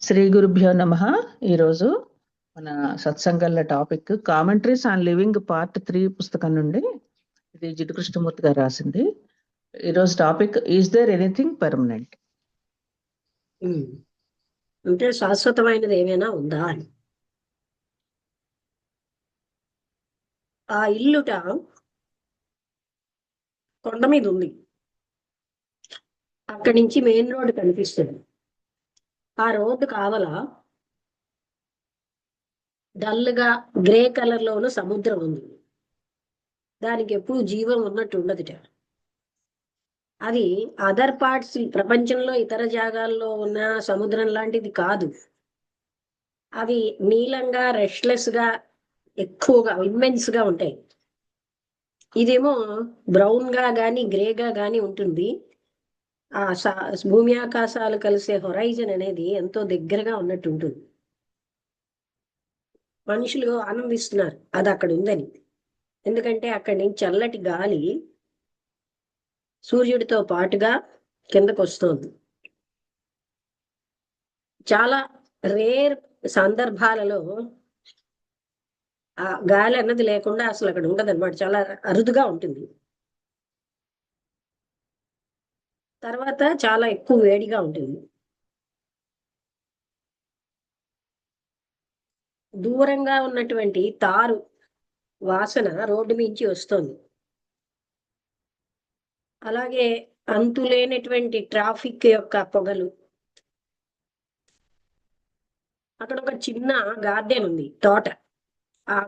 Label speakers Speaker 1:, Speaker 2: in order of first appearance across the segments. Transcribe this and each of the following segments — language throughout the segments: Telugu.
Speaker 1: శ్రీ గురుభ్యో నమః. ఈరోజు మన సత్సంగంలో topic commentaries on living part 3 పుస్తకం నుండి. ఇది జిడ్డు కృష్ణమూర్తి గారు రాసింది. ఈరోజు topic is there anything permanent,
Speaker 2: అంటే శాశ్వతమైనది ఏమైనా ఉందా అని. ఆ ఇల్లుట కొండ మీద ఉంది. అక్కడి నుంచి మెయిన్ రోడ్ కనిపిస్తుంది. ఆ రోడ్డు కావల డల్గా గ్రే కలర్ లోను సముద్రం ఉంది. దానికి ఎప్పుడు జీవం ఉన్నట్టు ఉండదుట. అది అదర్ పార్ట్స్ ప్రపంచంలో ఇతర జాగాల్లో ఉన్న సముద్రం లాంటిది కాదు. అవి నీలంగా రెస్ట్లెస్ గా ఎక్కువగా ఇమ్మెన్స్ గా ఉంటాయి. ఇదేమో బ్రౌన్ గా గాని గ్రేగా గాని ఉంటుంది. ఆ భూమి ఆకాశాలు కలిసే హొరైజన్ అనేది ఎంతో దగ్గరగా ఉన్నట్టు ఉంటుంది. మనుషులు ఆనందిస్తున్నారు అది అక్కడ ఉందని. ఎందుకంటే అక్కడి నుంచి చల్లటి గాలి సూర్యుడితో పాటుగా కిందకు వస్తుంది. చాలా రేర్ సందర్భాలలో ఆ గాలి అన్నది లేకుండా అసలు అక్కడ ఉండదు అనమాట. చాలా అరుదుగా ఉంటుంది. తర్వాత చాలా ఎక్కువ వేడిగా ఉంటుంది. దూరంగా ఉన్నటువంటి తారు వాసన రోడ్డు మించి వస్తుంది. అలాగే అంతులేనటువంటి ట్రాఫిక్ యొక్క పొగలు. అక్కడ ఒక చిన్న గార్డెన్ ఉంది, తోట ఆ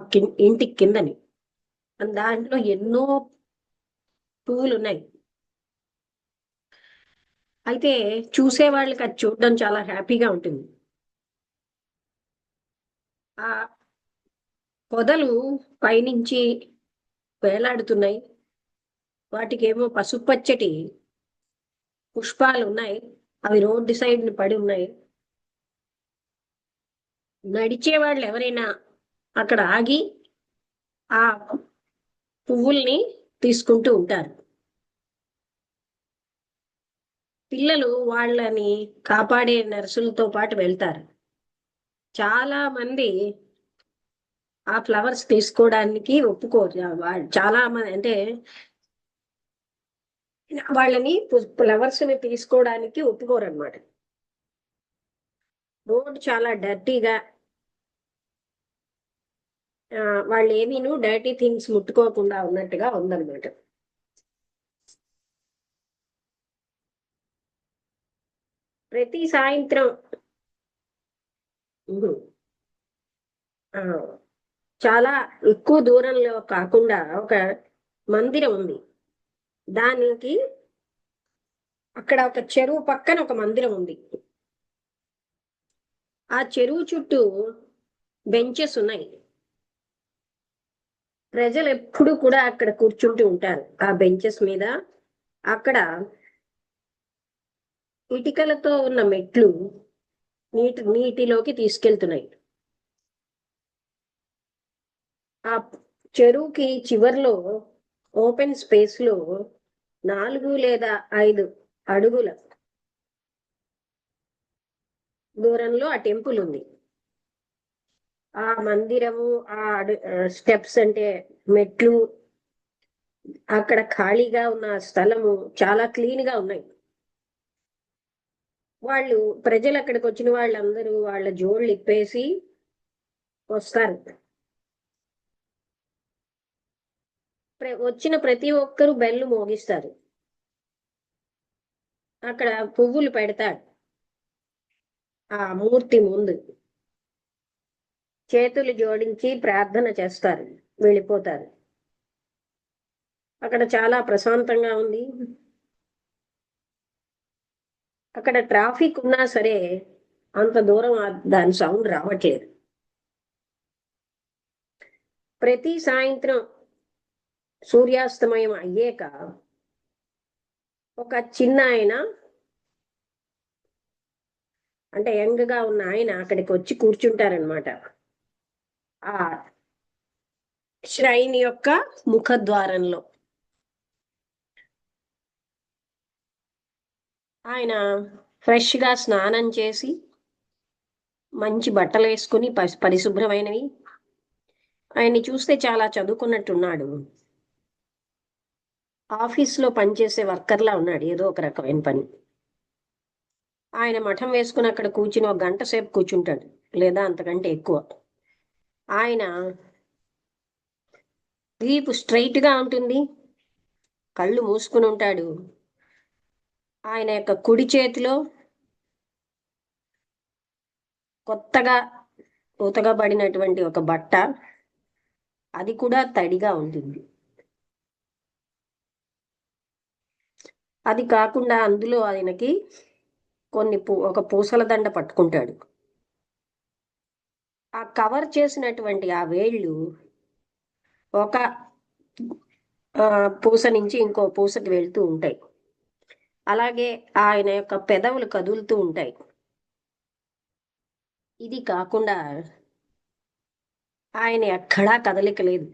Speaker 2: ఇంటికి కిందని. దాంట్లో ఎన్నో పువ్వులు ఉన్నాయి. అయితే చూసే వాళ్ళకి అది చూడడం చాలా హ్యాపీగా ఉంటుంది. ఆ పొదలు పైనుంచి వేలాడుతున్నాయి. వాటికేమో పసుపచ్చటి పుష్పాలు ఉన్నాయి. అవి రోడ్డు సైడ్ పడి ఉన్నాయి. నడిచే వాళ్ళు ఎవరైనా అక్కడ ఆగి ఆ పువ్వుల్ని తీసుకుంటూ ఉంటారు. పిల్లలు వాళ్ళని కాపాడే నర్సులతో పాటు వెళ్తారు. చాలా మంది ఆ ఫ్లవర్స్ తీసుకోవడానికి ఒప్పుకోరు. చాలా మంది అంటే వాళ్ళని ఫ్లవర్స్ ని తీసుకోవడానికి ఒప్పుకోరు అనమాట. రోడ్ చాలా డర్టీగా, వాళ్ళు ఏమీను డర్టీ థింగ్స్ ముట్టుకోకుండా ఉన్నట్టుగా ఉందన్నమాట. ప్రతి సాయంత్రం చాలా ఎక్కువ దూరంలో కాకుండా ఒక మందిరం ఉంది. దానికి అక్కడ ఒక చెరువు పక్కన ఒక మందిరం ఉంది. ఆ చెరువు చుట్టూ బెంచెస్ ఉన్నాయి. ప్రజలు ఎప్పుడు కూడా అక్కడ కూర్చుంటూ ఉంటారు ఆ బెంచెస్ మీద. అక్కడ ఇటుకలతో ఉన్న మెట్లు నీటిలోకి తీసుకెళ్తున్నాయి. ఆ చెరువుకి చివర్లో ఓపెన్ స్పేస్ లో 4 లేదా 5 అడుగుల దూరంలో ఆ టెంపుల్ ఉంది. ఆ మందిరము, ఆ స్టెప్స్ అంటే మెట్లు, అక్కడ ఖాళీగా ఉన్న స్థలము చాలా క్లీన్ గా ఉన్నాయి. ప్రజలు అక్కడికి వచ్చిన వాళ్ళందరూ వాళ్ళ జోళ్ళు ఇప్పేసి వస్తారు. వచ్చిన ప్రతి ఒక్కరూ బెల్లు మోగిస్తారు. అక్కడ పువ్వులు పెడతాడు ఆ మూర్తి ముందు. చేతులు జోడించి ప్రార్థన చేస్తారు, వెళ్ళిపోతారు. అక్కడ చాలా ప్రశాంతంగా ఉంది. అక్కడ ట్రాఫిక్ ఉన్నా సరే అంత దూరం దాని సౌండ్ రావట్లేదు. ప్రతి సాయంత్రం సూర్యాస్తమయం అయ్యాక ఒక చిన్న ఆయన, అంటే యంగ్ గా ఉన్న ఆయన అక్కడికి వచ్చి కూర్చుంటారనమాట. ఆ శ్రైన్ యొక్క ముఖద్వారంలో. ఆయన ఫ్రెష్ గా స్నానం చేసి మంచి బట్టలు వేసుకుని పరిశుభ్రమైనవి. ఆయన్ని చూస్తే చాలా చదువుకున్నట్టున్నాడు. ఆఫీస్లో పనిచేసే వర్కర్లా ఉన్నాడు, ఏదో ఒక రకమైన పని. ఆయన మఠం వేసుకుని అక్కడ కూర్చుని 1 గంట సేపు కూర్చుంటాడు, లేదా అంతకంటే ఎక్కువ. ఆయన వీపు స్ట్రైట్గా ఉంటుంది, కళ్ళు మూసుకుని ఉంటాడు. ఆయన యొక్క కుడి చేతిలో కొత్తగా ఉతకబడినటువంటి ఒక బట్ట, అది కూడా తడిగా ఉంటుంది. అది కాకుండా అందులో ఆయనకి ఒక పూసల దండ పట్టుకుంటాడు. ఆ కవర్ చేసినటువంటి ఆ వేళ్ళు ఒక పూస నుంచి ఇంకో పూసకి వెళ్తూ ఉంటాయి. అలాగే ఆయన యొక్క పెదవులు కదులుతూ ఉంటాయి. ఇది కాకుండా ఆయన ఎక్కడా కదలిక లేదు.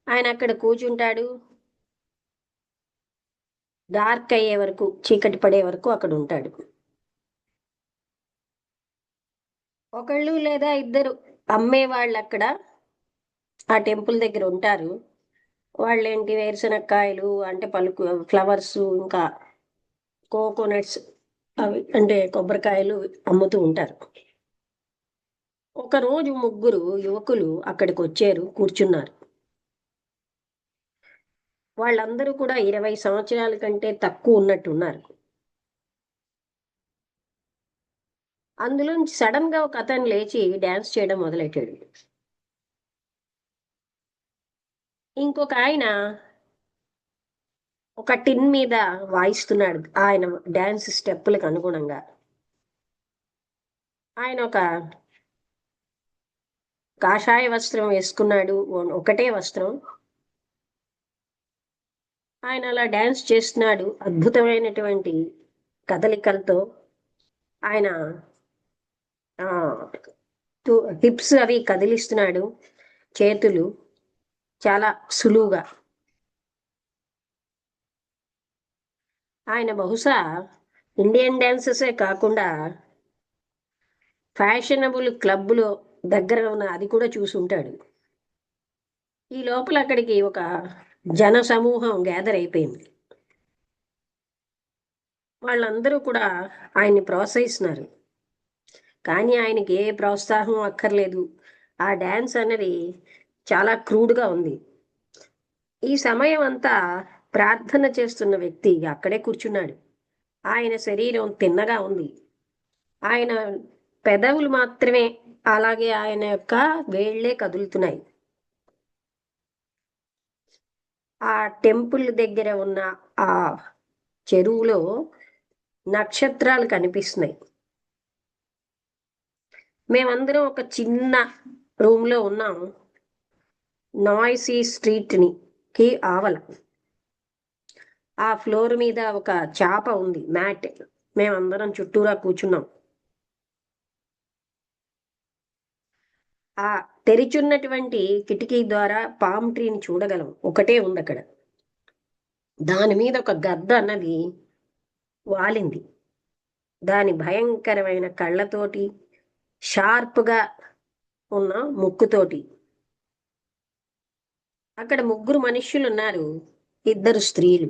Speaker 2: ఆయన అక్కడ కూర్చుంటాడు, డార్క్ అయ్యే వరకు, చీకటి పడే వరకు అక్కడ ఉంటాడు. ఒకళ్ళు లేదా ఇద్దరు అమ్మేవాళ్ళు అక్కడ ఆ టెంపుల్ దగ్గర ఉంటారు. వాళ్ళేంటి వేరుశనక్కాయలు అంటే ఫ్లవర్స్, ఇంకా కోకోనట్స్, అవి అంటే కొబ్బరికాయలు అమ్ముతూ ఉంటారు. ఒకరోజు 3 యువకులు అక్కడికి వచ్చారు, కూర్చున్నారు. వాళ్ళందరూ కూడా 20 సంవత్సరాల కంటే తక్కువ ఉన్నట్టున్నారు. అందులోంచి సడన్ గా ఒక అతను లేచి డాన్స్ చేయడం మొదలెట్టాడు. ఇంకొక ఆయన ఒక టిన్ మీద వాయిస్తున్నాడు ఆయన డాన్స్ స్టెప్పులకు అనుగుణంగా. ఆయన ఒక కాషాయ వస్త్రం వేసుకున్నాడు, ఒకటే వస్త్రం. ఆయన అలా డాన్స్ చేస్తున్నాడు అద్భుతమైనటువంటి కదలికలతో. ఆయన హిప్స్ అవి కదిలిస్తున్నాడు, చేతులు చాలా సులువుగా. ఆయన బహుశా ఇండియన్ డాన్సెసే కాకుండా ఫ్యాషనబుల్ క్లబ్లో దగ్గర ఉన్న అది కూడా చూసి ఉంటాడు. ఈ లోపల అక్కడికి ఒక జన సమూహం గ్యాదర్ అయిపోయింది. వాళ్ళందరూ కూడా ఆయన్ని ప్రోత్సహిస్తున్నారు, కానీ ఆయనకి ఏ ప్రోత్సాహం అక్కర్లేదు. ఆ డాన్స్ అనేది చాలా క్రూడ్గా ఉంది. ఈ సమయం అంతా ప్రార్థన చేస్తున్న వ్యక్తి అక్కడే కూర్చున్నాడు. ఆయన శరీరం తిన్నగా ఉంది. ఆయన పెదవులు మాత్రమే, అలాగే ఆయన యొక్క వేళ్లే కదులుతున్నాయి. ఆ టెంపుల్ దగ్గర ఉన్న ఆ చెరువులో నక్షత్రాలు కనిపిస్తున్నాయి. మేమందరం ఒక చిన్న రూమ్లో ఉన్నాం, నాయిసీ స్ట్రీట్కి ఆవల. ఆ ఫ్లోర్ మీద ఒక చాప ఉంది, మ్యాట్. మేమందరం చుట్టూరా కూర్చున్నాం. ఆ తెరిచున్నటువంటి కిటికీ ద్వారా పామ్ ట్రీని చూడగలం, ఒకటే ఉంది అక్కడ. దాని మీద ఒక గద్ద అన్నది వాలింది, దాని భయంకరమైన కళ్ళతోటి, షార్ప్గా ఉన్న ముక్కుతోటి. అక్కడ 3 మనుష్యులు ఉన్నారు, 2 స్త్రీలు.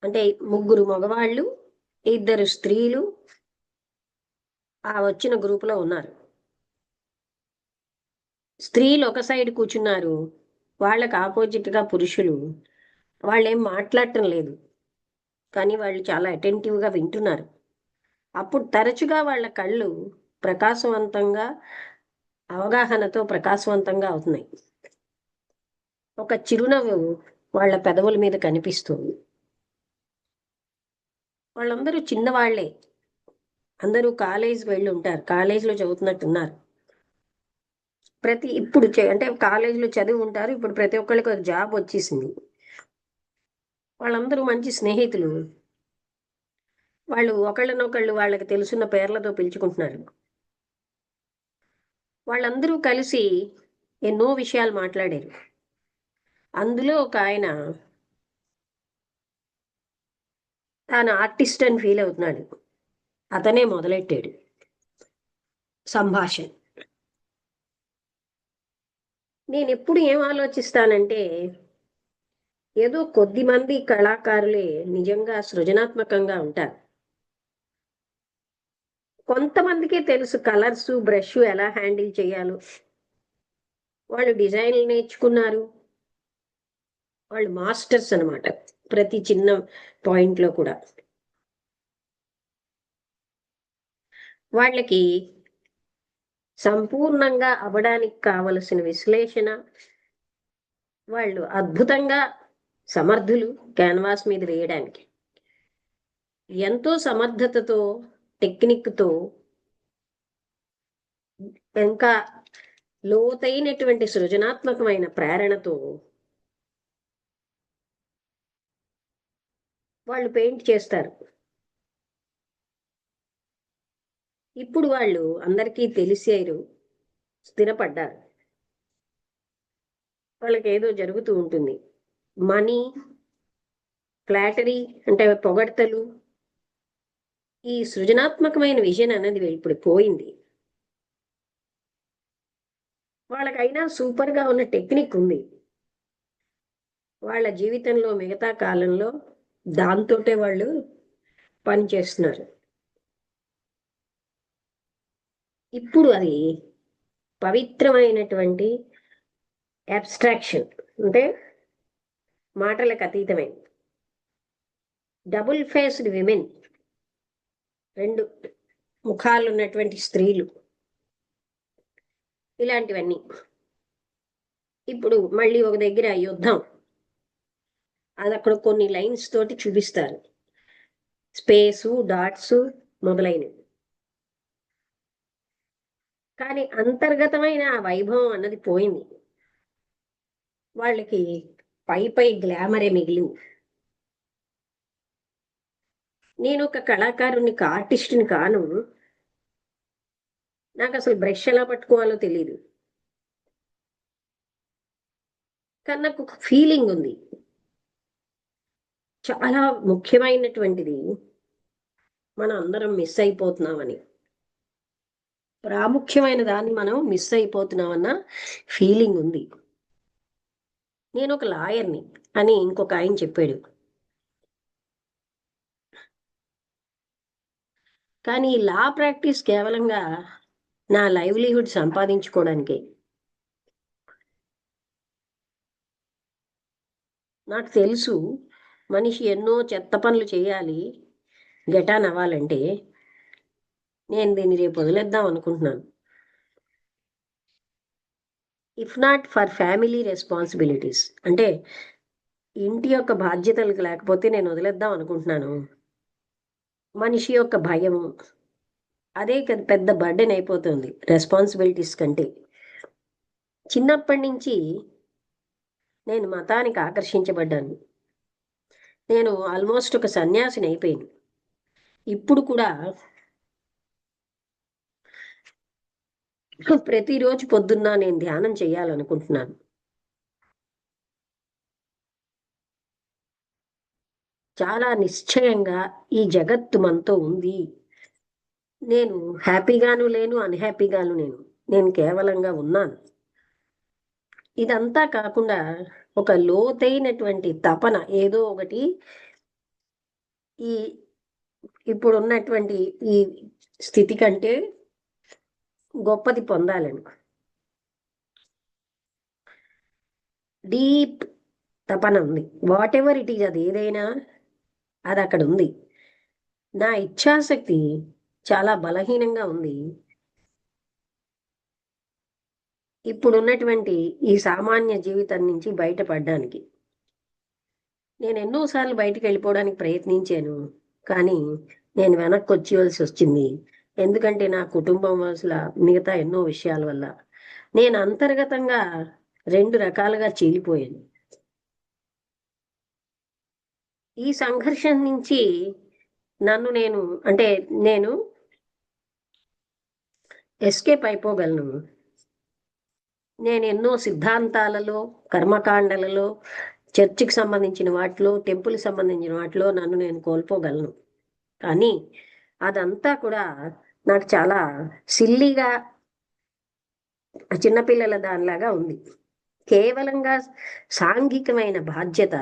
Speaker 2: అంటే 3 మగవాళ్ళు, 2 స్త్రీలు ఆ వచ్చిన గ్రూపులో ఉన్నారు. స్త్రీలు ఒక సైడ్ కూర్చున్నారు, వాళ్ళకి ఆపోజిట్గా పురుషులు. వాళ్ళేం మాట్లాడటం లేదు, కానీ వాళ్ళు చాలా అటెంటివ్గా వింటున్నారు. అప్పుడు తరచుగా వాళ్ళ కళ్ళు ప్రకాశవంతంగా, అవగాహనతో ప్రకాశవంతంగా అవుతున్నాయి. ఒక చిరునవ్వు వాళ్ళ పెదవుల మీద కనిపిస్తుంది. వాళ్ళందరూ చిన్నవాళ్లే, అందరూ కాలేజీకి వెళ్ళి ఉంటారు, కాలేజీలో చదువుతున్నట్టున్నారు. ఇప్పుడు అంటే కాలేజీలో చదివి ఉంటారు, ఇప్పుడు ప్రతి ఒక్కళ్ళకి ఒక జాబ్ వచ్చేసింది. వాళ్ళందరూ మంచి స్నేహితులు. వాళ్ళు ఒకళ్ళనొకళ్ళు వాళ్ళకి తెలుసున్న పేర్లతో పిలుచుకుంటున్నారు. వాళ్ళందరూ కలిసి ఎన్నో విషయాలు మాట్లాడారు. అందులో ఒక ఆయన తాను ఆర్టిస్ట్ అని ఫీల్ అవుతున్నాడు. అతనే మొదలెట్టాడు సంభాషణ. నేను ఎప్పుడు ఏం ఆలోచిస్తానంటే, ఏదో కొద్ది మంది కళాకారులే నిజంగా సృజనాత్మకంగా ఉంటారు. కొంతమందికే తెలుసు కలర్స్, బ్రష్ ఎలా హ్యాండిల్ చేయాలో. వాళ్ళు డిజైన్లు నేర్చుకున్నారు, వాళ్ళు మాస్టర్స్ అన్నమాట ప్రతి చిన్న పాయింట్లో కూడా. వాళ్ళకి సంపూర్ణంగా అవ్వడానికి కావలసిన విశ్లేషణ, వాళ్ళు అద్భుతంగా సమర్థులు క్యాన్వాస్ మీద వేయడానికి. ఎంతో సమర్థతతో, టెక్నిక్తో, ఇంకా లోతైనటువంటి సృజనాత్మకమైన ప్రేరణతో వాళ్ళు పెయింట్ చేస్తారు. ఇప్పుడు వాళ్ళు అందరికీ తెలిసారు, స్థిరపడ్డారు. వాళ్ళకి ఏదో జరుగుతూ ఉంటుంది. మనీ, ఫ్లాటరీ అంటే పొగడ్తలు, ఈ సృజనాత్మకమైన విజన్ అనేది ఇప్పుడు పోయింది. వాళ్ళకైనా సూపర్గా ఉన్న టెక్నిక్ ఉంది. వాళ్ళ జీవితంలో మిగతా కాలంలో దాంతోటే వాళ్ళు పని చేస్తున్నారు. ఇప్పుడు అది పవిత్రమైనటువంటి అబ్స్ట్రాక్షన్, అంటే మాటలకు అతీతమైన డబుల్ ఫేస్డ్ విమెన్, రెండు ముఖాలు ఉన్నటువంటి స్త్రీలు, ఇలాంటివన్నీ. ఇప్పుడు మళ్ళీ ఒక దగ్గర యుద్ధం, అది అక్కడ కొన్ని లైన్స్ తోటి చూపిస్తారు, స్పేసు, డాట్స్ మొదలైనవి. కానీ అంతర్గతమైన ఆ వైభవం అన్నది పోయింది. వాళ్ళకి పై గ్లామరే మిగిలింది. నేను ఒక కళాకారుని, ఆర్టిస్ట్ని కాను. నాకు అసలు బ్రష్ ఎలా పట్టుకోవాలో తెలియదు. కానీ నాకు ఒక ఫీలింగ్ ఉంది. చాలా ముఖ్యమైనటువంటిది మనం అందరం మిస్ అయిపోతున్నామని, ప్రాముఖ్యమైన దాన్ని మనం మిస్ అయిపోతున్నామన్న ఫీలింగ్ ఉంది. నేను ఒక లాయర్ని అని ఇంకొక ఆయన చెప్పాడు. కానీ ఈ లా ప్రాక్టీస్ కేవలంగా నా లైవ్లీహుడ్ సంపాదించుకోవడానికే. నాకు తెలుసు మనిషి ఎన్నో చెత్త పనులు చేయాలి గెటాన్ అవ్వాలంటే. నేను దీన్ని రేపు వదిలేద్దాం అనుకుంటున్నాను. If not for family responsibilities, అంటే ఇంటి యొక్క బాధ్యతలకు లేకపోతే నేను వదిలేద్దాం అనుకుంటున్నాను. మనిషి యొక్క భయం, అదే పెద్ద బర్డెన్ అయిపోతుంది రెస్పాన్సిబిలిటీస్ కంటే. చిన్నప్పటి నుంచి నేను మతానికి ఆకర్షించబడ్డాను. నేను ఆల్మోస్ట్ ఒక సన్యాసిని అయిపోయాను. ఇప్పుడు కూడా ప్రతిరోజు పొద్దున్న నేను ధ్యానం చేయాలనుకుంటున్నాను. చాలా నిశ్చయంగా ఈ జగత్తు మనతో ఉంది. నేను హ్యాపీగాను లేను, అన్హ్యాపీగాను నేను కేవలంగా ఉన్నాను. ఇదంతా కాకుండా ఒక లోతైనటువంటి తపన, ఏదో ఒకటి ఈ ఇప్పుడు ఉన్నటువంటి ఈ స్థితి కంటే గొప్పది పొందాలని డీప్ తపన ఉంది. వాట్ ఎవర్ ఇట్ ఈజ్, అది ఏదైనా అది అక్కడ ఉంది. నా ఇచ్ఛాశక్తి చాలా బలహీనంగా ఉంది. ఇప్పుడున్నటువంటి ఈ సామాన్య జీవితం నుంచి బయటపడడానికి నేను ఎన్నోసార్లు బయటకు వెళ్ళిపోవడానికి ప్రయత్నించాను. కానీ నేను వెనక్కి వచ్చేవలసి వచ్చింది. ఎందుకంటే నా కుటుంబం అసలు మిగతా ఎన్నో విషయాల వల్ల నేను అంతర్గతంగా రెండు రకాలుగా చీలిపోయాను. ఈ సంఘర్షణ నుంచి నేను ఎస్కేప్ అయిపోగలను. నేను ఎన్నో సిద్ధాంతాలలో, కర్మకాండలలో, చర్చికి సంబంధించిన వాటిలో, టెంపుల్కి సంబంధించిన వాటిలో నన్ను నేను కోల్పోగలను. కానీ అదంతా కూడా నాకు చాలా సిల్లీగా చిన్నపిల్లల దానిలాగా ఉంది. కేవలంగా సాంఘికమైన బాధ్యత,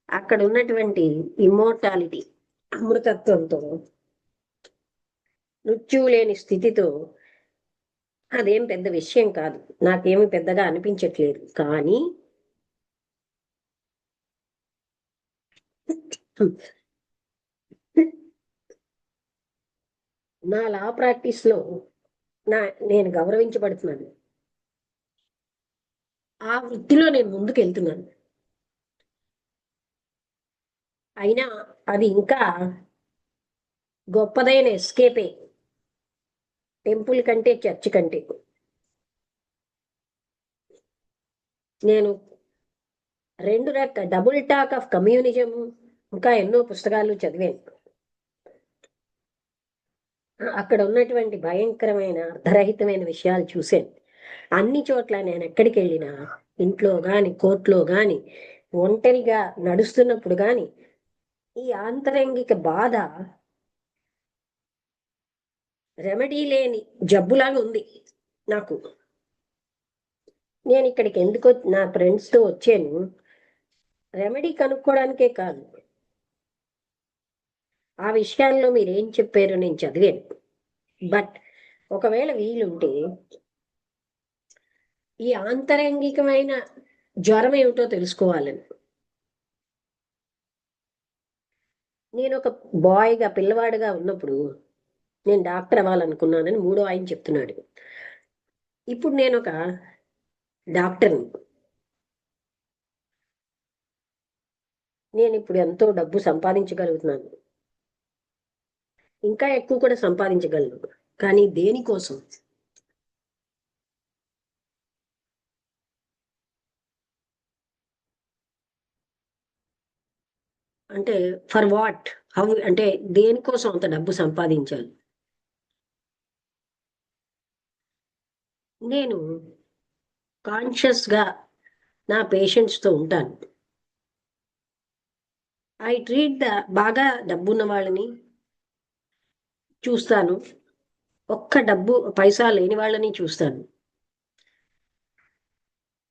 Speaker 2: అక్కడ ఉన్నటువంటి ఇమ్మోర్టాలిటీ, అమృతత్వంతో, మృత్యువు లేని స్థితితో అదేం పెద్ద విషయం కాదు, నాకేమి పెద్దగా అనిపించట్లేదు. కానీ నా లా ప్రాక్టీస్ లో నేను గౌరవించబడుతున్నాను, ఆ వృత్తిలో నేను ముందుకు వెళ్తున్నాను. అయినా అది ఇంకా గొప్పదైన ఎస్కేపే టెంపుల్ కంటే, చర్చ్ కంటే. నేను డబుల్ టాక్ ఆఫ్ కమ్యూనిజం ఇంకా ఎన్నో పుస్తకాలు చదివాను. అక్కడ ఉన్నటువంటి భయంకరమైన అర్ధరహితమైన విషయాలు చూశాను. అన్ని చోట్ల నేను ఎక్కడికి వెళ్ళినా, ఇంట్లో గాని, కోర్టులో గాని, ఒంటరిగా నడుస్తున్నప్పుడు గాని, ఈ ఆంతరంగిక బాధ రెమెడీ లేని జబ్బులాగా ఉంది నాకు. నేను ఇక్కడికి ఎందుకు నా ఫ్రెండ్స్ తో వచ్చాను, రెమెడీ కనుక్కోవడానికే కాదు. ఆ విషయాల్లో మీరేం చెప్పారో నేను చదివాను. బట్ ఒకవేళ వీలుంటే ఈ ఆంతరంగికమైన జ్వరం ఏమిటో తెలుసుకోవాలని నేను ఒక బాయ్గా, పిల్లవాడిగా ఉన్నప్పుడు నేను డాక్టర్ అవ్వాలనుకున్నానని మూడో ఆయన చెప్తున్నాడు. ఇప్పుడు నేను ఒక డాక్టర్ని. నేను ఇప్పుడు ఎంతో డబ్బు సంపాదించగలుగుతున్నాను, ఇంకా ఎక్కువ కూడా సంపాదించగలను. కానీ దేనికోసం? అంటే ఫర్ వాట్, హౌ, అంటే దేనికోసం అంత డబ్బు సంపాదించాలి? నేను కాన్షియస్గా నా పేషెంట్స్తో ఉంటాను. ఐ ట్రీట్ బాగా డబ్బున్న వాళ్ళని చూస్తాను, ఒక్క డబ్బు పైసా లేని వాళ్ళని చూస్తాను.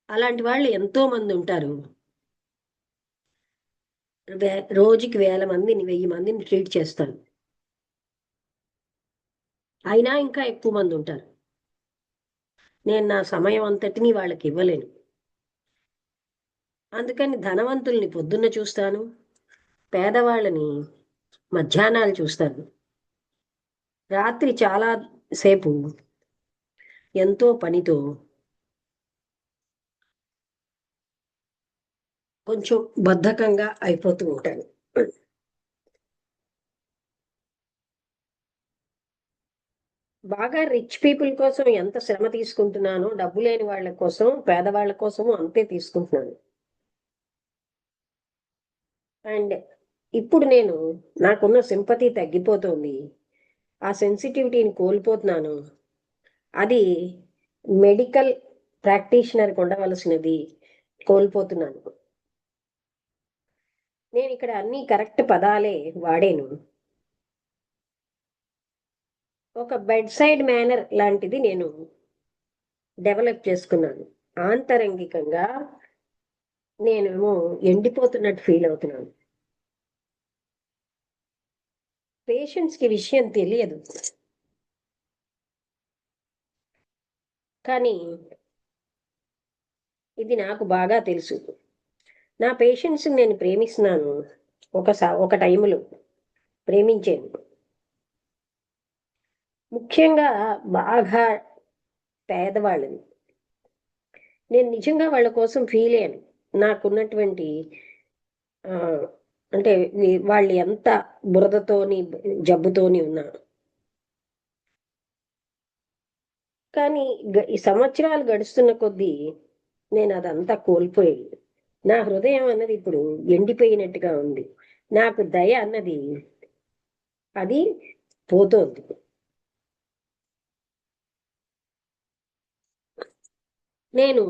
Speaker 2: అలాంటి వాళ్ళు ఎంతో మంది ఉంటారు. రోజుకి 1000 మందిని, 1000 మందిని ట్రీట్ చేస్తాను. అయినా ఇంకా ఎక్కువ మంది ఉంటారు. నేను నా సమయం అంతటినీ వాళ్ళకి ఇవ్వలేను. అందుకని ధనవంతుల్ని పొద్దున్న చూస్తాను, పేదవాళ్ళని మధ్యాహ్నాలు చూస్తాను. రాత్రి చాలా సేపు ఎంతో పనితో కొంచెం బద్ధకంగా అయిపోతూ ఉంటాను. బాగా రిచ్ పీపుల్ కోసం ఎంత శ్రమ తీసుకుంటున్నానో, డబ్బు లేని వాళ్ళ కోసం, పేదవాళ్ళ కోసము అంతే తీసుకుంటున్నాను. అండ్ ఇప్పుడు నాకున్న సింపతి తగ్గిపోతుంది, ఆ సెన్సిటివిటీని కోల్పోతున్నాను. అది మెడికల్ ప్రాక్టీషనర్కి ఉండవలసినది కోల్పోతున్నాను. నేను ఇక్కడ అన్ని కరెక్ట్ పదాలే వాడాను. ఒక బెడ్ సైడ్ మేనర్ లాంటిది నేను డెవలప్ చేసుకున్నాను. ఆంతరంగికంగా నేనేమో ఎండిపోతున్నట్టు ఫీల్ అవుతున్నాను. పేషెంట్స్కి విషయం తెలియదు, కానీ ఇది నాకు బాగా తెలుసు. నా పేషెంట్స్ని నేను ప్రేమిస్తున్నాను. ఒక టైంలో ప్రేమించాను. ముఖ్యంగా బాగా పేదవాళ్ళని నేను నిజంగా వాళ్ళ కోసం ఫీల్ అయ్యాను. నాకున్నటువంటి అంటే వాళ్ళు ఎంత బురదతోని, జబ్బుతోని ఉన్నా. కానీ ఈ సంవత్సరాలు గడుస్తున్న కొద్దీ నేను అదంతా కోల్పోయాను. నా హృదయం అన్నది ఇప్పుడు ఎండిపోయినట్టుగా ఉంది. నాకు దయ అన్నది అది పోతోంది. నేను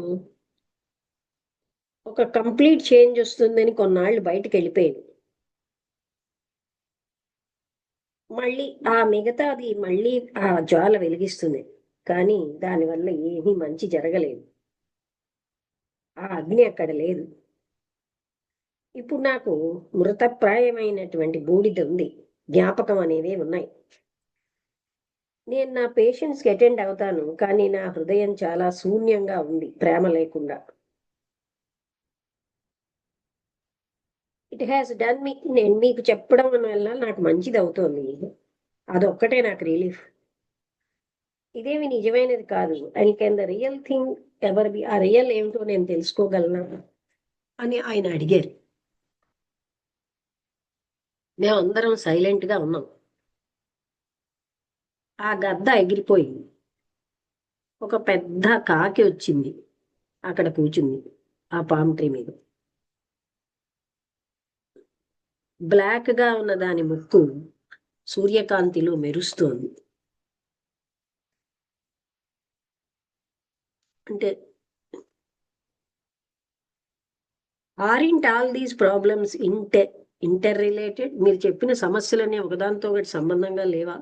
Speaker 2: ఒక కంప్లీట్ చేంజ్ వస్తుందని కొన్నాళ్ళు బయటకు వెళ్ళిపోయాను. మళ్ళీ ఆ మిగతాది మళ్ళీ ఆ జ్వాల వెలిగిస్తుంది, కానీ దానివల్ల ఏమీ మంచి జరగలేదు. ఆ అగ్ని అక్కడ లేదు. ఇప్పుడు నాకు మృతప్రాయమైనటువంటి బూడిద ఉంది, జ్ఞాపకం అనేవి ఉన్నాయి. నేను నా పేషెంట్స్కి అటెండ్ అవుతాను, కానీ నా హృదయం చాలా శూన్యంగా ఉంది, ప్రేమ లేకుండా. ఇట్ హ్యాస్ డన్ మీ. నేను మీకు చెప్పడం వల్ల నాకు మంచిది అవుతోంది, అదొక్కటే నాకు రిలీఫ్. ఇదేమి నిజమైనది కాదు. I can the real thing ever B, ఆ రియల్ ఏమిటో నేను తెలుసుకోగలనా అని ఆయన అడిగారు. మేమందరం సైలెంట్ గా ఉన్నాం. ఆ గద్ద ఎగిరిపోయింది. ఒక పెద్ద కాకి వచ్చింది, అక్కడ కూర్చుంది ఆ పామ్ ట్రీ మీద. బ్లాక్ గా ఉన్న దాని ముక్కు సూర్యకాంతిలో మెరుస్తోంది. అంటే aren't all these problems interrelated? మీరు చెప్పిన సమస్యలన్నీ ఒకదానితో ఒకటి సంబంధంగా లేవా?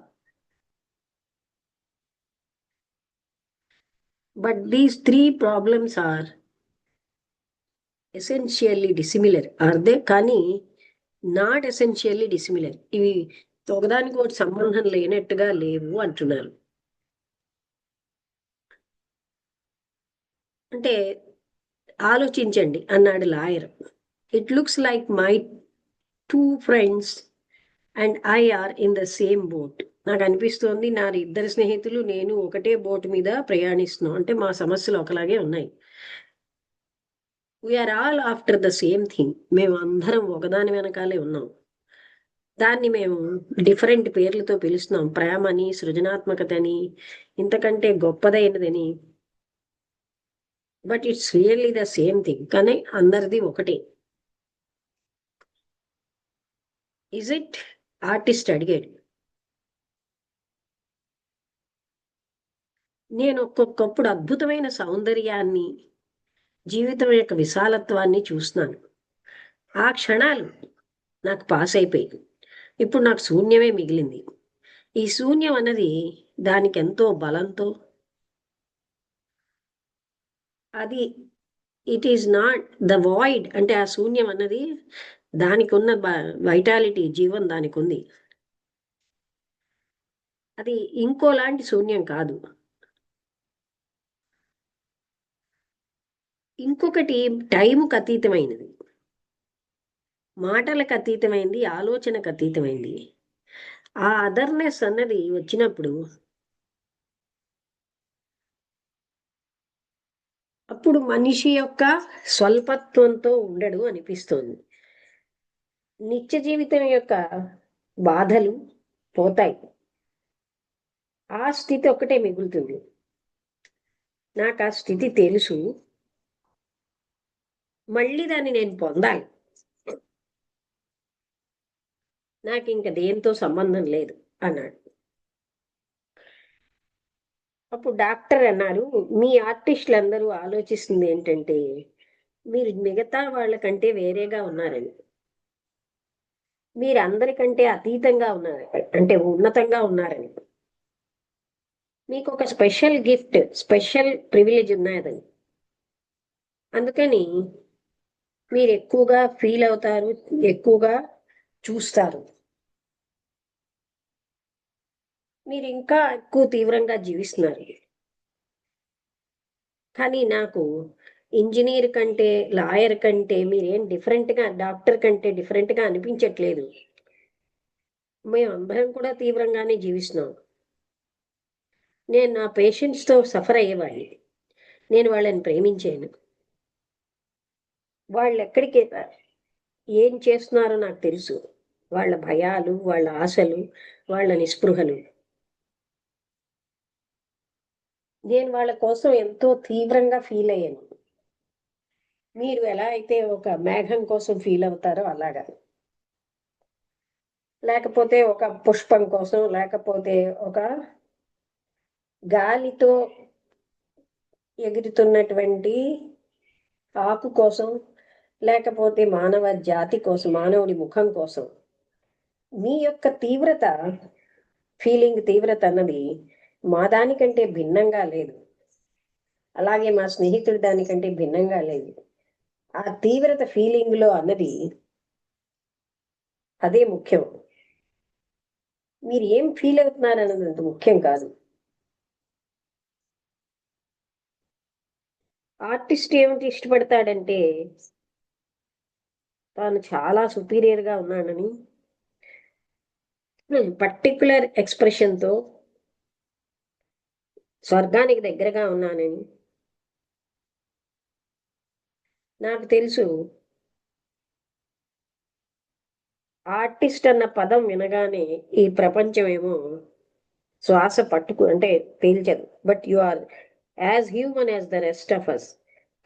Speaker 2: But these 3 problems are essentially dissimilar, are they? కానీ నాట్ ఎసెన్షియల్లీ డిసిమిలర్. ఇవి ఒకదానికి ఒకటి సంబంధం లేనట్టుగా లేవు అంటున్నారు. అంటే ఆలోచించండి అన్నాడు lawyer. It looks like my 2 friends and I are in the same boat. నాకు అనిపిస్తోంది నా ఇద్దరు స్నేహితులు నేను ఒకటే బోట్ మీద ప్రయాణిస్తున్నాం, అంటే మా సమస్యలు ఒకలాగే ఉన్నాయి. We are all after the same thing. మేము అందరం ఒకదాని వెనకాలే ఉన్నాం. దాన్ని మేము డిఫరెంట్ పేర్లతో పిలుస్తున్నాం, ప్రేమని, సృజనాత్మకతని, ఇంతకంటే గొప్పదైనదని. But it's really the same thing. కానీ అందరిది ఒకటే. Is it? ఆర్టిస్ట్ అడిగాడు. నేను ఒక్కొక్కప్పుడు అద్భుతమైన సౌందర్యాన్ని, జీవితం యొక్క విశాలత్వాన్ని చూస్తున్నాను. ఆ క్షణాలు నాకు పాస్ అయిపోయింది. ఇప్పుడు నాకు శూన్యమే మిగిలింది. ఈ శూన్యం అన్నది దానికి ఎంతో బలంతో, అది it is not the void. అంటే ఆ శూన్యం అన్నది దానికి ఉన్న వైటాలిటీ, జీవం దానికి ఉంది. అది ఇంకోలాంటి శూన్యం కాదు. ఇంకొకటి టైముకు అతీతమైనది, మాటలకు అతీతమైంది, ఆలోచనకు అతీతమైంది. ఆ అదర్నెస్ అన్నది వచ్చినప్పుడు అప్పుడు మనిషి యొక్క స్వల్పత్వంతో ఉండడు అనిపిస్తోంది. నిత్య జీవితం యొక్క బాధలు పోతాయి, ఆ స్థితి ఒకటే మిగులుతుంది. నాకు ఆ స్థితి తెలుసు, మళ్ళీ దాన్ని నేను పొందాలి. నాకు ఇంక దేంతో సంబంధం లేదు అన్నాడు. అప్పుడు డాక్టర్ అన్నారు, మీ ఆర్టిస్టులు అందరూ ఆలోచిస్తుంది ఏంటంటే మీరు మిగతా వాళ్ళకంటే వేరేగా ఉన్నారని. మీరు అందరికంటే అతీతంగా ఉన్నారు, అంటే ఉన్నతంగా ఉన్నారని. మీకు ఒక స్పెషల్ గిఫ్ట్, స్పెషల్ ప్రివిలేజ్ ఉన్నదని. అందుకని మీరు ఎక్కువగా ఫీల్ అవుతారు, ఎక్కువగా చూస్తారు. మీరు ఇంకా ఎక్కువ తీవ్రంగా జీవిస్తున్నారు. కానీ నాకు ఇంజనీర్ కంటే, లాయర్ కంటే మీరేం డిఫరెంట్గా, డాక్టర్ కంటే డిఫరెంట్గా అనిపించట్లేదు. మేమందరం కూడా తీవ్రంగానే జీవిస్తున్నాం. నేను నా పేషెంట్స్తో సఫర్ అయ్యేవాడిని. నేను వాళ్ళని ప్రేమించాను. వాళ్ళు ఎక్కడికి ఏం చేస్తున్నారో నాకు తెలుసు. వాళ్ళ భయాలు, వాళ్ళ ఆశలు, వాళ్ళ నిస్పృహలు. నేను వాళ్ళ కోసం ఎంతో తీవ్రంగా ఫీల్ అయ్యాను. మీరు ఎలా అయితే ఒక మేఘం కోసం ఫీల్ అవుతారో అలాగా, లేకపోతే ఒక పుష్పం కోసం, లేకపోతే ఒక గాలితో ఎగురుతున్నటువంటి ఆకు కోసం, లేకపోతే మానవ జాతి కోసం, మానవుడి ముఖం కోసం మీ యొక్క తీవ్రత, ఫీలింగ్ తీవ్రత అన్నది మా దానికంటే భిన్నంగా లేదు, అలాగే మా స్నేహితుడి దానికంటే భిన్నంగా లేదు. ఆ తీవ్రత ఫీలింగ్ లో అన్నది అదే ముఖ్యం. మీరు ఏం ఫీల్ అవుతున్నారు అన్నది అంత ముఖ్యం కాదు. ఆర్టిస్ట్ ఏమిటి ఇష్టపడతాడంటే తాను చాలా సుపీరియర్ గా ఉన్నానని, పర్టికులర్ ఎక్స్ప్రెషన్ తో స్వర్గానికి దగ్గరగా ఉన్నానని. నాకు తెలుసు ఆర్టిస్ట్ అన్న పదం వినగానే ఈ ప్రపంచం ఏమో శ్వాస అంటే పీల్చదు. But you are as human as the rest of us.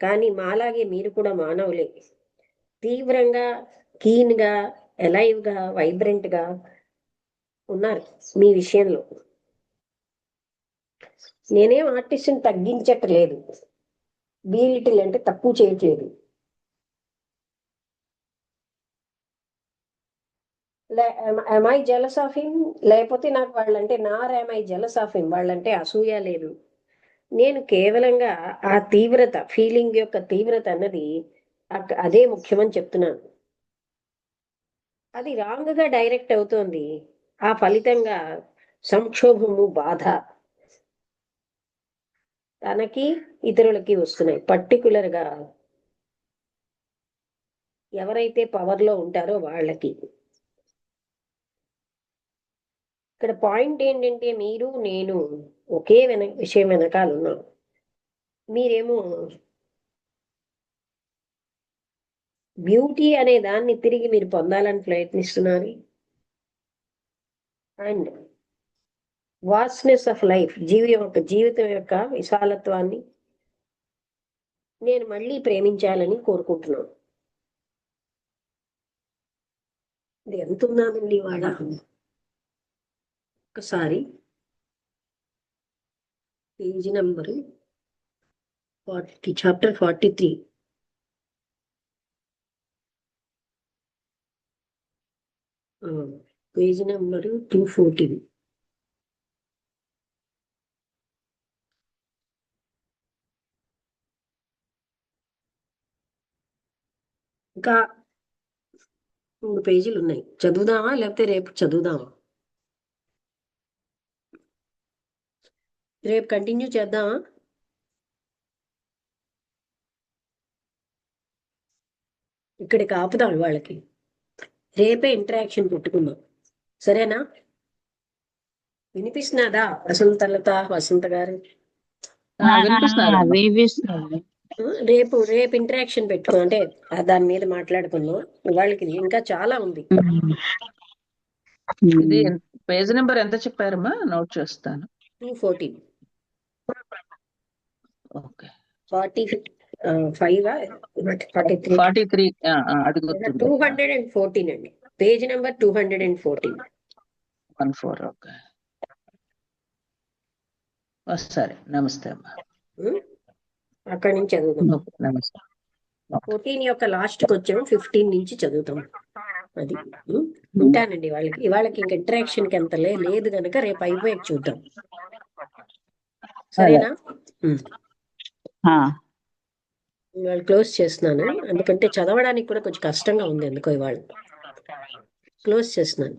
Speaker 2: కానీ మాలాగే మీరు కూడా మానవులే. తీవ్రంగా, కీన్ గా, ఎలైవ్ గా, వైబ్రెంట్ గా ఉన్నారు మీ విషయంలో. నేనేం ఆర్టిస్ట్ని తగ్గించట్లేదు, బీలిటిల్ అంటే తక్కువ చేయట్లేదు. am I jealous of him? లేకపోతే నాకు వాళ్ళంటే am I jealous of him? వాళ్ళంటే అసూయ లేదు. నేను కేవలంగా ఆ తీవ్రత, ఫీలింగ్ యొక్క తీవ్రత అన్నది అదే ముఖ్యమని చెప్తున్నాను. అది రాంగ్ గా డైరెక్ట్ అవుతోంది. ఆ ఫలితంగా సంక్షోభము, బాధ తనకి ఇతరులకి వస్తున్నాయి. పర్టికులర్ గా ఎవరైతే పవర్ లో ఉంటారో వాళ్ళకి. ఇక్కడ పాయింట్ ఏంటంటే మీరు నేను ఒకే విషయం వెనకాల ఉన్నాం. మీరేమో బ్యూటీ అనే దాన్ని తిరిగి మీరు పొందాలని ప్రయత్నిస్తున్నారు. అండ్ వాస్ట్నెస్ ఆఫ్ లైఫ్, జీవితం యొక్క విశాలత్వాన్ని నేను మళ్ళీ ప్రేమించాలని కోరుకుంటున్నాను. ఇది ఎంత ఉన్నదండి వాళ్ళ. ఒకసారి page number 40, chapter 43. Page number 214. ఇంకా 3 పేజీలు ఉన్నాయి. చదువుదామా లేకపోతే రేపు చదువుదామా? రేపు కంటిన్యూ చేద్దామా? ఇక్కడికి ఆపుదాం వాళ్ళకి. రేపే ఇంటరాక్షన్ పెట్టుకుందాం, సరేనా? వినిపిస్తున్నదా వసంత గారు?
Speaker 1: వినిపిస్తున్నది.
Speaker 2: రేపు ఇంటరాక్షన్ పెట్టుకో, అంటే దాని మీద మాట్లాడుకుందాం. వాళ్ళకి ఇంకా చాలా ఉంది.
Speaker 1: ఇది పేజ్ నెంబర్ ఎంత చెప్పారమ్మా? నోట్ చేస్తాను.
Speaker 2: 214.
Speaker 1: ఓకే.
Speaker 2: 45 43.
Speaker 1: 43 అది గుర్తుంది.
Speaker 2: 214 అండి, పేజ్ నెంబర్ 214.
Speaker 1: 14. ఓకే, సరే. నమస్తే అమ్మా.
Speaker 2: అక్కడి నుంచి చదువుదాం.
Speaker 1: నమస్తే.
Speaker 2: 14 యొక్క లాస్ట్ కి వచ్చాము, 15 నుంచి చదువుతాం. అది ఉంటానండి. వాళ్ళకి ఇంకా ఇంటరాక్షన్ కి ఎంత లేదు కనుక రేపు అయిపోయాక చూద్దాం, సరేనా? ఇవాళ క్లోజ్ చేస్తున్నాను, ఎందుకంటే చదవడానికి కూడా కొంచెం కష్టంగా ఉంది ఎందుకో ఇవాళ. క్లోజ్ చేస్తున్నాను.